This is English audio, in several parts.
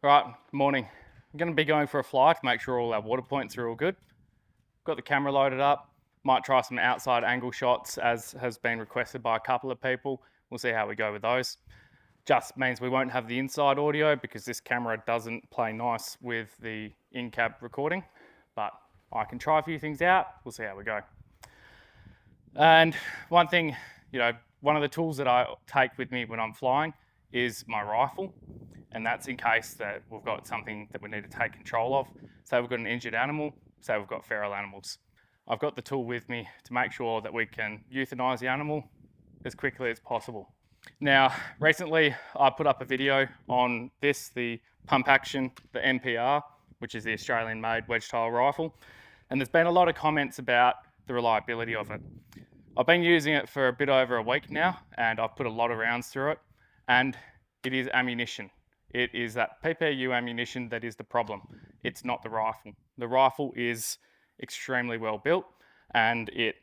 Right, morning. I'm going to be going for a fly to make sure all our water points are all good. Got the camera loaded up. Might try some outside angle shots as has been requested by a couple of people. We'll see how we go with those. Just means we won't have the inside audio because this camera doesn't play nice with the in-cab recording, but I can try a few things out. We'll see how we go. And one thing, one of the tools that I take with me when I'm flying is my rifle, and that's in case that we've got something that we need to take control of. Say we've got an injured animal, say we've got feral animals. I've got the tool with me to make sure that we can euthanize the animal as quickly as possible. Now, recently I put up a video on this, the pump action, the MPR, which is the Australian-made wedge-tail rifle, and there's been a lot of comments about the reliability of it. I've been using it for a bit over a week now, and I've put a lot of rounds through it, and it is ammunition. It is that PPU ammunition that is the problem. It's not the rifle. The rifle is extremely well built, and it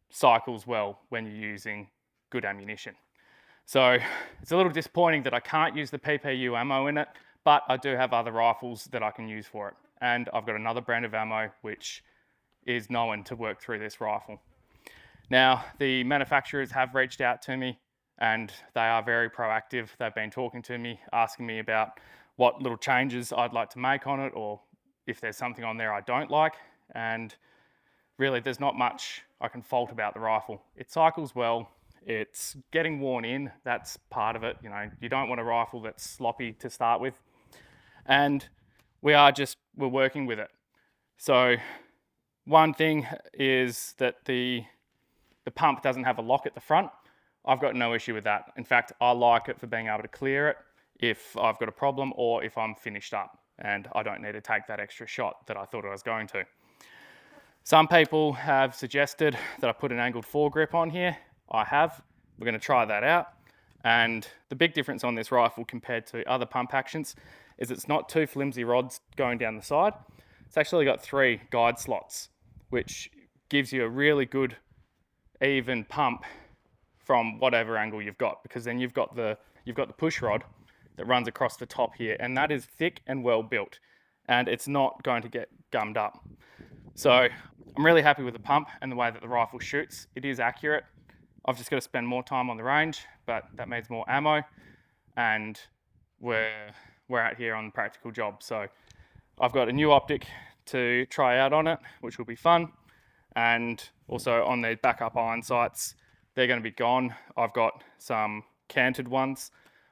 cycles well when you're using good ammunition. So it's a little disappointing that I can't use the PPU ammo in it, but I do have other rifles that I can use for it. And I've got another brand of ammo which is known to work through this rifle. Now, the manufacturers have reached out to me and they are very proactive. They've been talking to me, asking me about what little changes I'd like to make on it, or if there's something on there I don't like. And really, there's not much I can fault about the rifle. It cycles well. It's getting worn in. That's part of it. You don't want a rifle that's sloppy to start with. And we're working with it. So one thing is that the pump doesn't have a lock at the front. I've got no issue with that. In fact, I like it for being able to clear it if I've got a problem or if I'm finished up and I don't need to take that extra shot that I thought I was going to. Some people have suggested that I put an angled foregrip on here. I have. We're going to try that out. And the big difference on this rifle compared to other pump actions is it's not two flimsy rods going down the side. It's actually got 3 guide slots, which gives you a really good even pump from whatever angle you've got, because then you've got the push rod that runs across the top here, and that is thick and well built, and it's not going to get gummed up. So I'm really happy with the pump and the way that the rifle shoots. It is accurate. I've just got to spend more time on the range, but that means more ammo, and we're out here on the practical job. So I've got a new optic to try out on it, which will be fun. And also on the backup iron sights, they're going to be gone. I've got some canted ones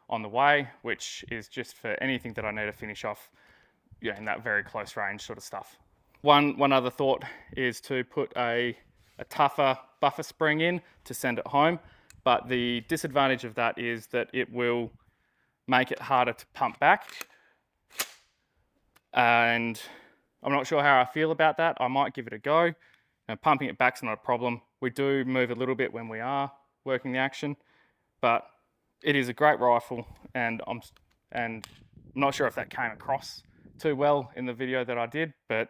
on the way, which is just for anything that I need to finish off, in that very close range sort of stuff. One other thought is to put a tougher buffer spring in to send it home, but the disadvantage of that is that it will make it harder to pump back, and I'm not sure how I feel about that. I might give it a go. Pumping it back's not a problem. We do move a little bit when we are working the action, but it is a great rifle, and I'm not sure if that came across too well in the video that I did, but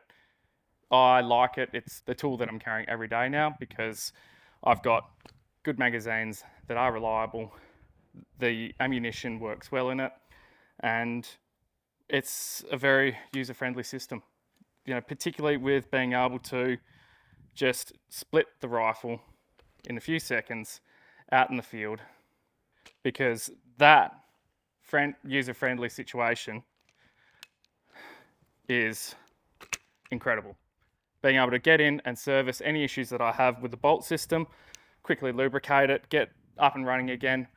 I like it. It's the tool that I'm carrying every day now because I've got good magazines that are reliable. The ammunition works well in it, and it's a very user-friendly system. Particularly with being able to just split the rifle in a few seconds out in the field, because that user-friendly situation is incredible. Being able to get in and service any issues that I have with the bolt system, quickly lubricate it, get up and running again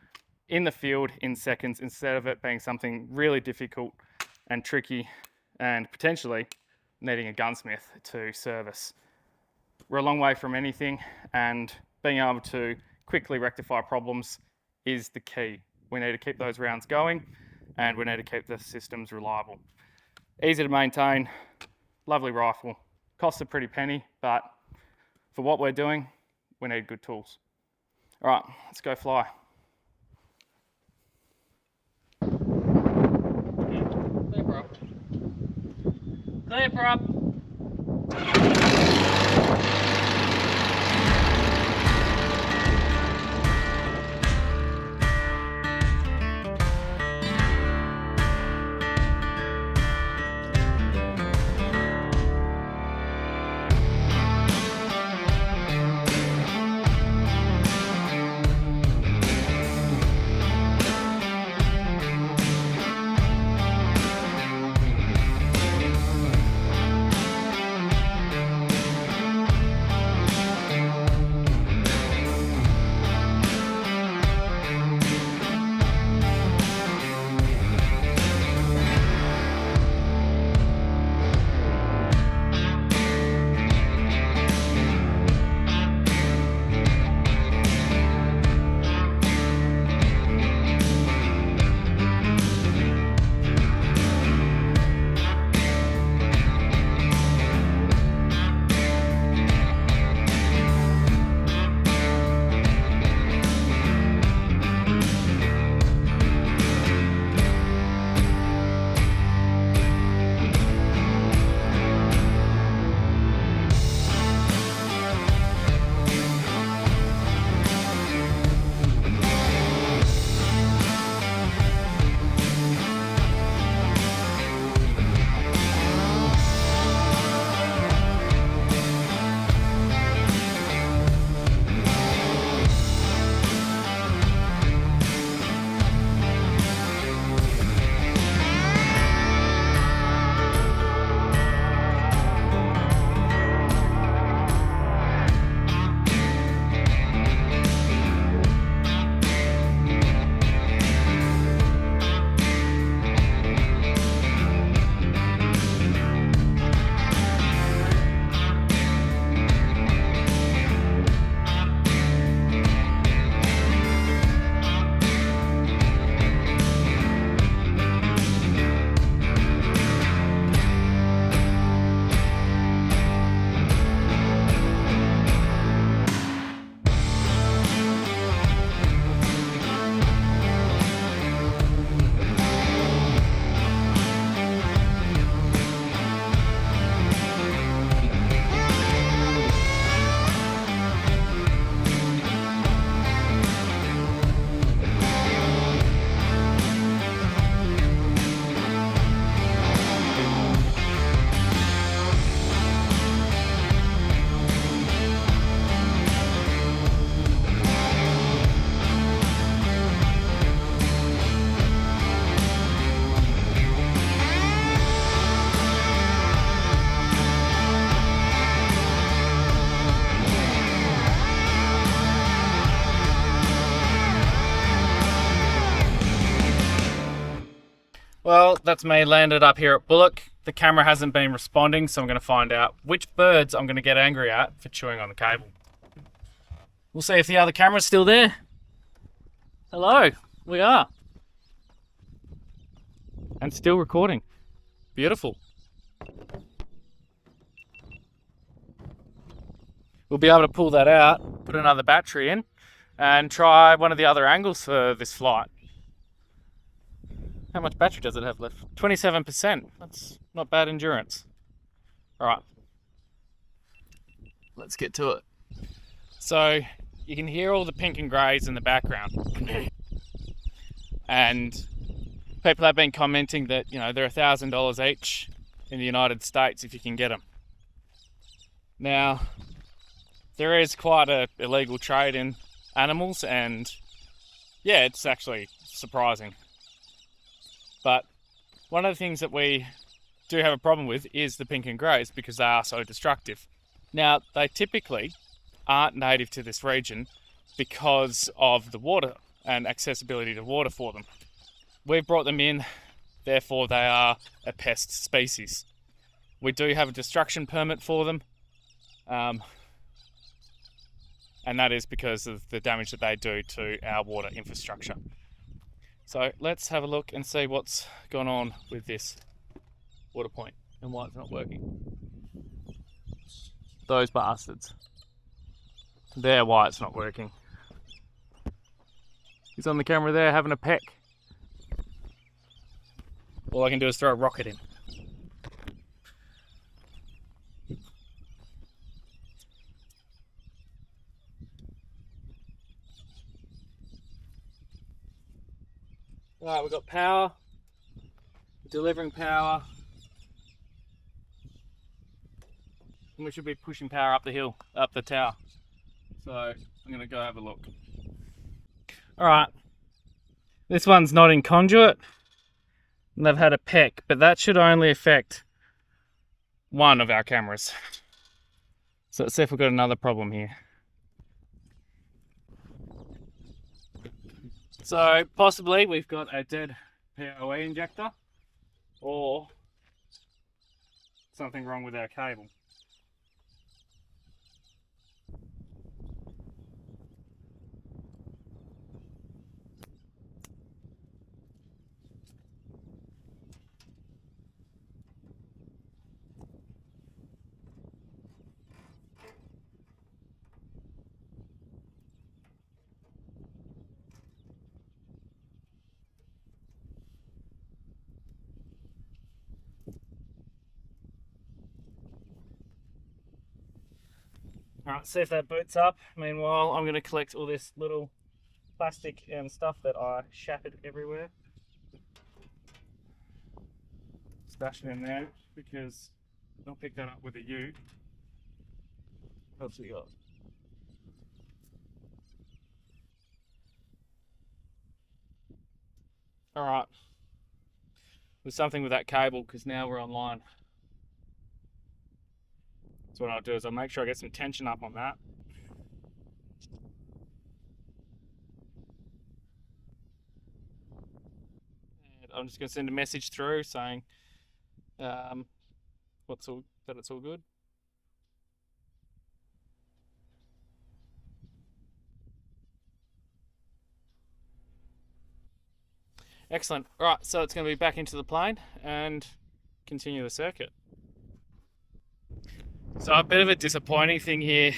in the field in seconds, instead of it being something really difficult and tricky and potentially needing a gunsmith to service. We're a long way from anything, and being able to quickly rectify problems is the key. We need to keep those rounds going, and we need to keep the systems reliable. Easy to maintain, lovely rifle. Costs a pretty penny, but for what we're doing, we need good tools. All right, let's go fly. Clear prop. Clear prop. Well, that's me landed up here at Bullock. The camera hasn't been responding, so I'm going to find out which birds I'm going to get angry at for chewing on the cable. We'll see if the other camera's still there. Hello, we are. And still recording. Beautiful. We'll be able to pull that out, put another battery in, and try one of the other angles for this flight. How much battery does it have left? 27%. That's not bad endurance. All right, let's get to it. So you can hear all the pink and greys in the background. And people have been commenting that, you know, they're $1,000 each in the United States if you can get them. Now, there is quite a illegal trade in animals, and yeah, it's actually surprising. But one of the things that we do have a problem with is the pink and greys, because they are so destructive. Now, they typically aren't native to this region because of the water and accessibility to water for them. We've brought them in, therefore they are a pest species. We do have a destruction permit for them, and that is because of the damage that they do to our water infrastructure. So let's have a look and see what's gone on with this water point and why it's not working. Those bastards. They're why it's not working. He's on the camera there having a peck. All I can do is throw a rocket in. Alright, we've got power, delivering power, and we should be pushing power up the hill, up the tower. So I'm going to go have a look. Alright, this one's not in conduit, and they've had a peck, but that should only affect one of our cameras. So let's see if we've got another problem here. So possibly we've got a dead PoE injector or something wrong with our cable. Alright, see if that boots up. Meanwhile, I'm going to collect all this little plastic and stuff that I shattered everywhere. Stash it in there because I'll pick that up with a ute. What else we got? Alright. There's something with that cable because now we're online. So what I'll do is I'll make sure I get some tension up on that. And I'm just going to send a message through saying that it's all good. Excellent. Right, so it's going to be back into the plane and continue the circuit. So a bit of a disappointing thing here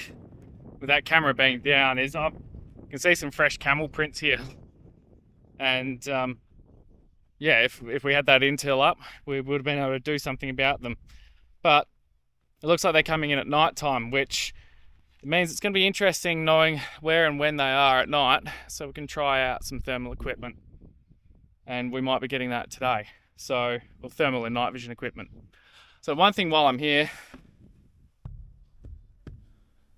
with that camera being down is I can see some fresh camel prints here. And yeah, if we had that intel up, we would have been able to do something about them. But it looks like they're coming in at night time, which means it's going to be interesting knowing where and when they are at night, so we can try out some thermal equipment. And we might be getting that today. So, or thermal and night vision equipment. So one thing while I'm here,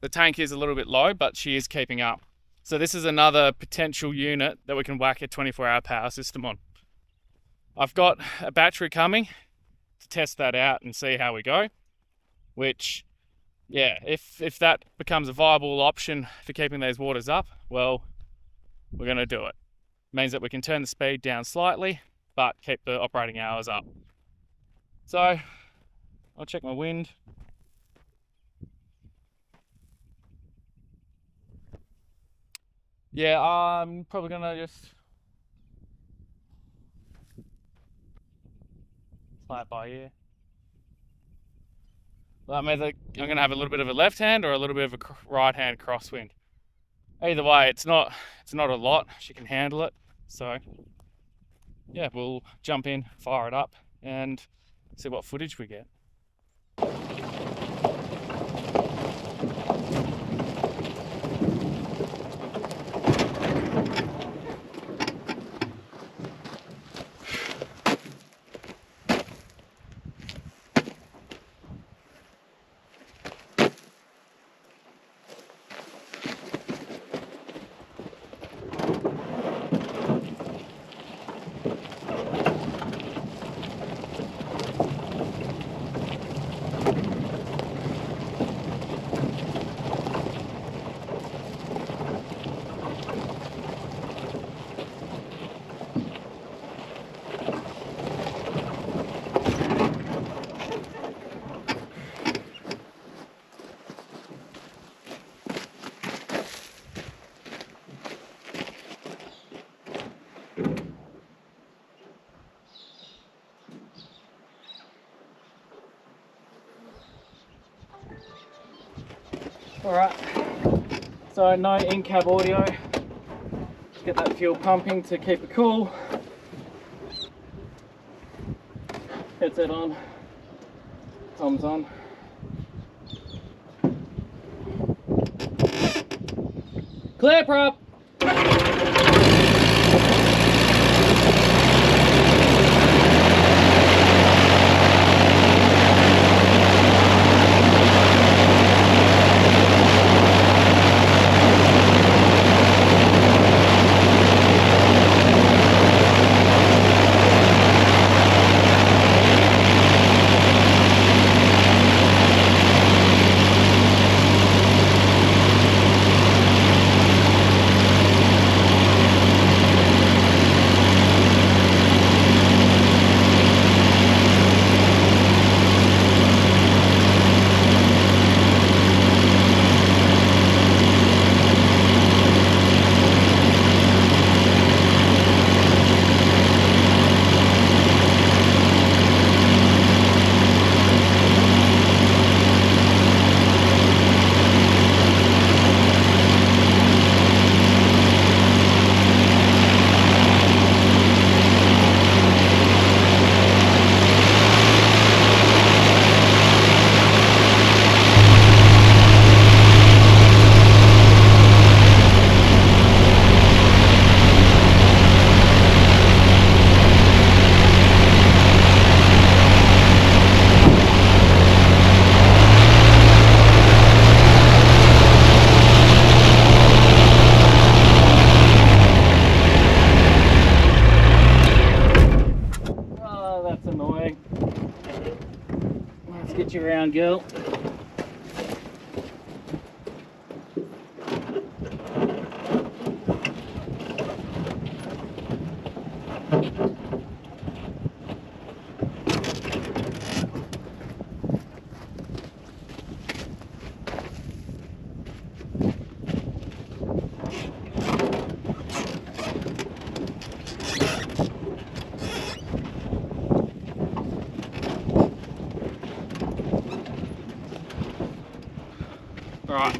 the tank is a little bit low, but she is keeping up. So this is another potential unit that we can whack a 24-hour power system on. I've got a battery coming to test that out and see how we go, which, yeah, if that becomes a viable option for keeping those waters up, well, we're going to do it. Means that we can turn the speed down slightly but keep the operating hours up. So I'll check my wind. Yeah, I'm probably gonna just play it by ear. I'm gonna have a little bit of a left hand or a little bit of a right hand crosswind. Either way, it's not a lot. She can handle it. So yeah, we'll jump in, fire it up, and see what footage we get. Alright, so no in-cab audio. Get that fuel pumping to keep it cool. Headset on, comms on. Clear prop! Get you around, girl. Right.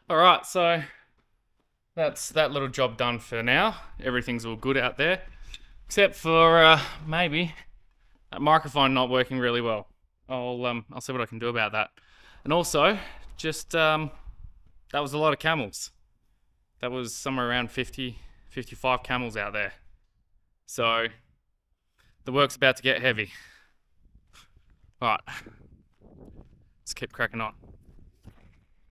All right, so that's that little job done for now. Everything's all good out there, except for maybe that microphone not working really well. I'll see what I can do about that. And also, just that was a lot of camels. That was somewhere around 50, 55 camels out there. So the work's about to get heavy. All right, let's keep cracking on.